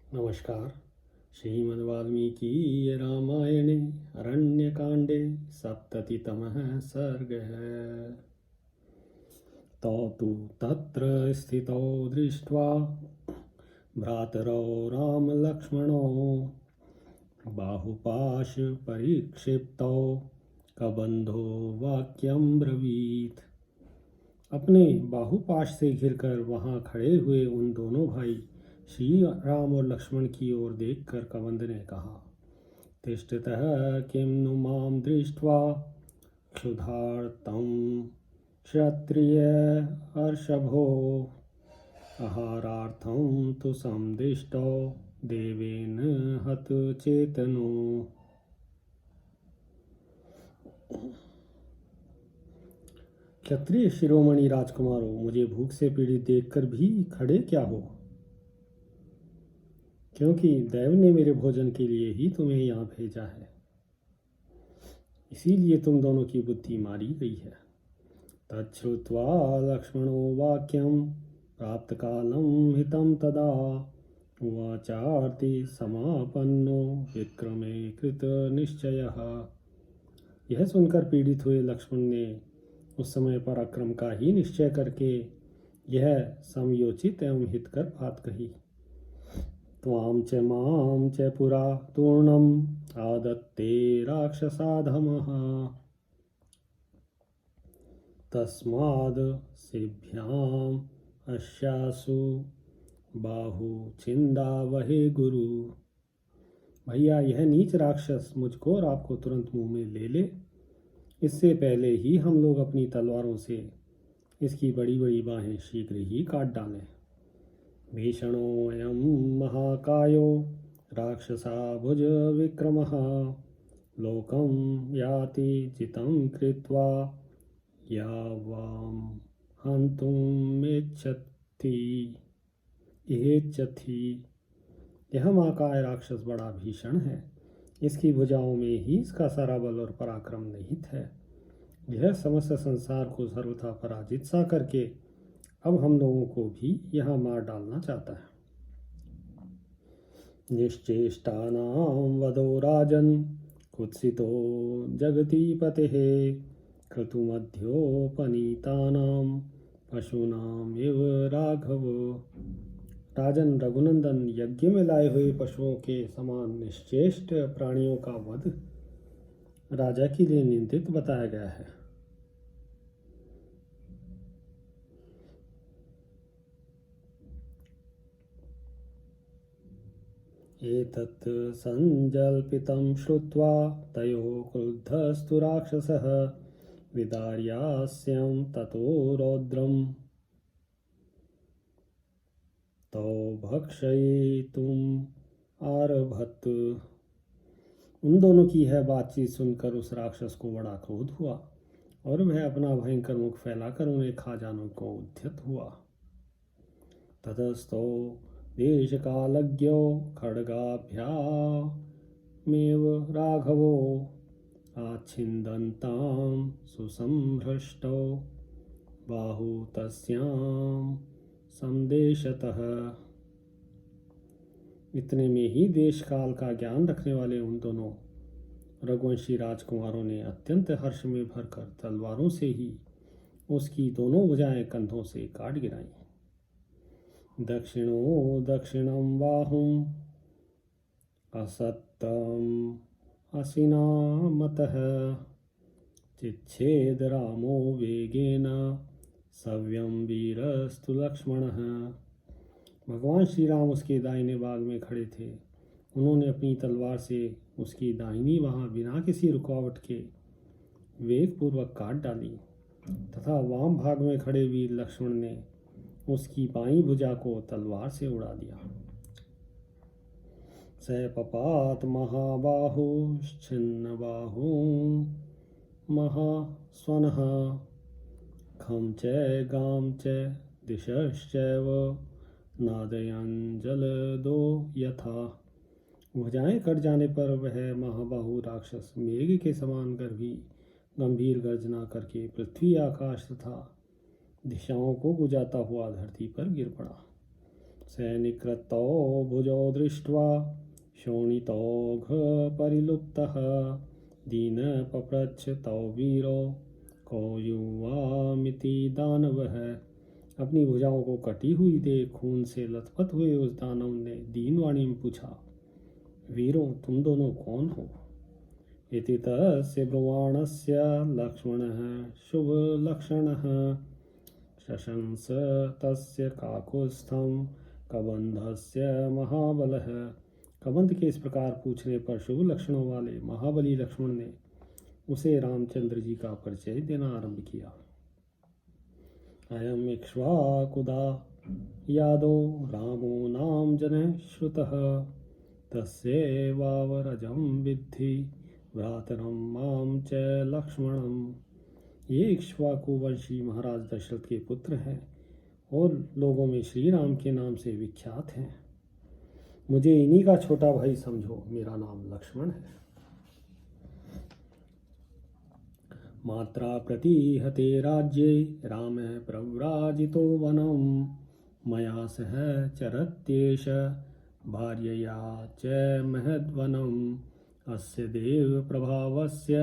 नमस्कार। श्रीमद्वाल्मीकि रामायणे अरण्यकाण्डे सप्ततितमः सर्गः। तौ तु तत्र स्थितौ दृष्ट्वा भ्रातरौ रामलक्ष्मणौ बाहुपाशपरिक्षिप्तौ कबन्धो वाक्यं ब्रवीत्। अपने बाहुपाश से घिरकर वहां खड़े हुए उन दोनों भाई श्री राम और लक्ष्मण की ओर देखकर कबंध ने कहा, तिष्ठतः किं नु मां दृष्ट्वा क्षुधार्तं क्षत्रिय अर्षभो आहारार्थं तु संदिष्टो देवेन हतचेतनो। क्षत्रिय शिरोमणि राजकुमारों, मुझे भूख से पीड़ित देखकर भी खड़े क्या हो? क्योंकि दैव ने मेरे भोजन के लिए ही तुम्हें यहाँ भेजा है, इसीलिए तुम दोनों की बुद्धि मारी गई है। तच्छ्रुत्वा लक्ष्मणो वाक्यं प्राप्त कालं हितं तदा उवाचार्ति समापन्नो विक्रमे कृत निश्चयः। यह सुनकर पीड़ित हुए लक्ष्मण ने उस समय पराक्रम का ही निश्चय करके यह समयोचित एवं हितकर बात कही। त्वां च मां च पुरा तूर्णम् आदत्ते राक्षसाधमः तस्माद् सिभ्याम् अस्यासु बाहु छिन्दावहे गुरु। भैया, यह नीच राक्षस मुझको और आपको तुरंत मुंह में ले ले, इससे पहले ही हम लोग अपनी तलवारों से इसकी बड़ी बड़ी बाहें शीघ्र ही काट डालें। भीषणोऽयं महाकायो राक्षसा भुज विक्रमः लोकं याति जितं कृत्वा यावां हन्तुमिच्छति। यह महाकाय राक्षस बड़ा भीषण है, इसकी भुजाओं में ही इसका सारा बल और पराक्रम निहित है। यह समस्त संसार को सर्वथा पराजित सा करके अब हम लोगों को भी यहाँ मार डालना चाहता है। निश्चेष्टानां वधो राजन् कुत्सितो जगतीपतेः क्रतुमध्योपनीतानां पशूनां इव राघव। राजन रघुनंदन, यज्ञ में लाए हुए पशुओं के समान निश्चेष्ट प्राणियों का वध राजा के लिए निंदित बताया गया है। एतत् संजल्पितं श्रुत्वा तयोः क्रुद्धस्तु राक्षसः विदार्यास्यं ततो रौद्रं तौ भक्षयितुम् आरभत। उन दोनों की यह बातचीत सुनकर उस राक्षस को बड़ा क्रोध हुआ और वह अपना भयंकर मुख फैलाकर उन्हें खा जाने को उद्यत हुआ। ततस्तौ देशकालज्ञो खड्गाभ्यामेव राघवो आच्छिन्दन्तां सुसंहृष्टौ बाहु तस्यां संदेशतः। इतने में ही देश काल का ज्ञान रखने वाले उन दोनों रघुवंशी राजकुमारों ने अत्यंत हर्ष में भरकर तलवारों से ही उसकी दोनों भुजाएं कंधों से काट गिराई। दक्षिणो दक्षिणं बाहुं असत्तम असिनामतः चिच्छेद रामो वेगेन सव्यं वीरस्तु लक्ष्मणः। भगवान श्री राम उसके दाहिने भाग में खड़े थे। उन्होंने अपनी तलवार से उसकी दाहिनी बाह बिना किसी रुकावट के वेगपूर्वक काट डाली तथा वाम भाग में खड़े वीर लक्ष्मण ने उसकी बाईं भुजा को तलवार से उड़ा दिया। स पपात महाबाहुश्छिन्न बाहु महास्वनः खं च गां च दिशश्चैव नादयन् जलदो यथा। भुजाएं कट जाने पर वह महाबाहु राक्षस मेघ के समान गंभीर गर्जना करके पृथ्वी, आकाश तथा दिशाओं को बुझाता हुआ धरती पर गिर पड़ा। सैनिकृतौ भुजौ दृष्ट्वा शोणितौघपरिलुप्तः दीनपप्रच्छ तौ वीरो को युवामिति दानवः। अपनी भुजाओं को कटी हुई देख खून से लथपथ हुए उस दानव ने दीनवाणी में पूछा, वीरों तुम दोनों कौन हो? इति तस्य ब्रुवाणस्य लक्ष्मणः शुभलक्षणः शशंस तस्य काकुत्स्थं कबंधस्य महाबलः। कबंध के इस प्रकार पूछने पर शुभ लक्षणों वाले महाबली लक्ष्मण ने उसे रामचंद्र जी का परिचय देना आरंभ किया। अयम इक्ष्वाकुदा यादो रामो नाम जनः श्रुतः तस्यैवावरजं विद्धि भ्रातरं मां च लक्ष्मणम्। ये इक्ष्वाकु वंशी महाराज दशरथ के पुत्र हैं और लोगों में श्री राम के नाम से विख्यात हैं। मुझे इन्हीं का छोटा भाई समझो, मेरा नाम लक्ष्मण है। मात्रा प्रतिहते राज्ये रामः प्रव्राजितो वनं मया सह चरत्येष भार्यया च महद्वनम् अस्य देव प्रभावस्य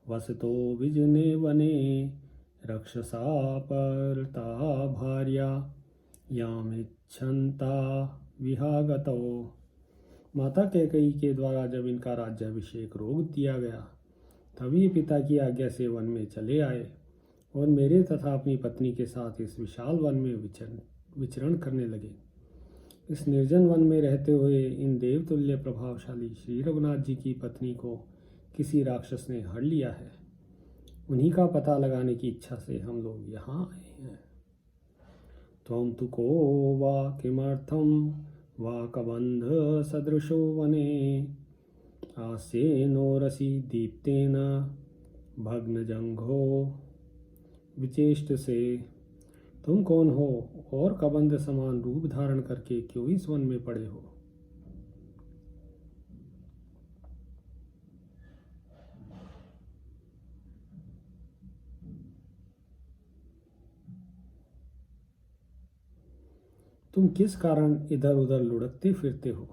वसतो विजने वने रक्षसा परता भार्या यामिच्छन्ता विहागतो। माता कैकेयी के द्वारा जब इनका राज्याभिषेक रोक दिया गया तब ये पिता की आज्ञा से वन में चले आए और मेरे तथा अपनी पत्नी के साथ इस विशाल वन में विचरण करने लगे। इस निर्जन वन में रहते हुए इन देवतुल्य प्रभावशाली श्री रघुनाथ जी की पत्नी को किसी राक्षस ने हड़ लिया है। उन्हीं का पता लगाने की इच्छा से हम लोग यहाँ आए हैं। त्वं तु को वा किमर्थं वा कबंध सदृशो वने आसेनो रसि दीप्तेन भग्नजंघो विचेष्ट से। तुम कौन हो और कबंध समान रूप धारण करके क्यों इस वन में पड़े हो? तुम किस कारण इधर उधर लुढ़कते फिरते हो?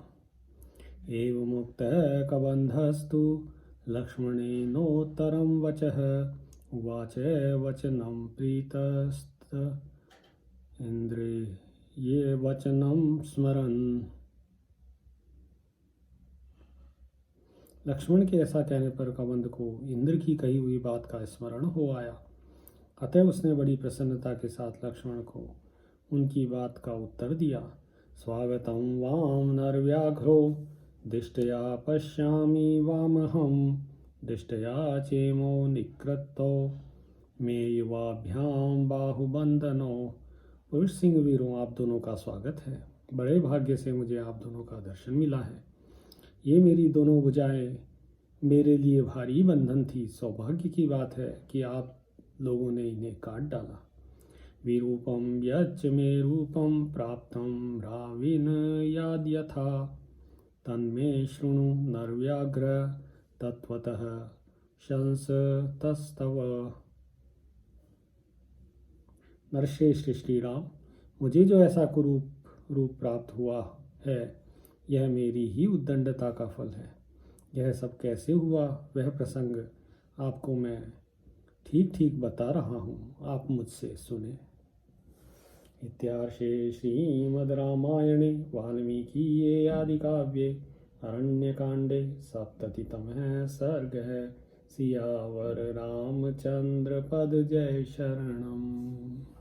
एवमुक्तः कबन्धस्तु लक्ष्मणेनोत्तरं वचः उवाच वचनं प्रीतस्त इंद्रे ये वचनं स्मरन्। लक्ष्मण के ऐसा कहने पर कबंध को इंद्र की कही हुई बात का स्मरण हो आया। अतः उसने बड़ी प्रसन्नता के साथ लक्ष्मण को उनकी बात का उत्तर दिया। स्वागतं वाम नरव्याघ्रो दिष्टया पश्यामि वामहं दिष्टया चेमो निकृतो मे युवाभ्याम बाहुबंधनो। पुरुष सिंह वीरों, आप दोनों का स्वागत है। बड़े भाग्य से मुझे आप दोनों का दर्शन मिला है। ये मेरी दोनों भुजाएं मेरे लिए भारी बंधन थी। सौभाग्य की बात है कि आप लोगों ने इन्हें काट डाला। विरूपम यच्च मे रूपम प्राप्तं राविन याद यथा तन्मे शृणु नरव्याघ्र तत्वतः शंस तस्तव। नरश्रेष्ठ श्री राम, मुझे जो ऐसा कुरूप रूप प्राप्त हुआ है यह मेरी ही उद्दंडता का फल है। यह सब कैसे हुआ वह प्रसंग आपको मैं ठीक ठीक बता रहा हूँ, आप मुझसे सुने। इत्यार्षे श्रीमद् रामायणे वाल्मीकीये आदिकाव्ये अरण्यकाण्डे सप्ततितमः सर्गः। सियावर रामचंद्र पद जय शरणम्।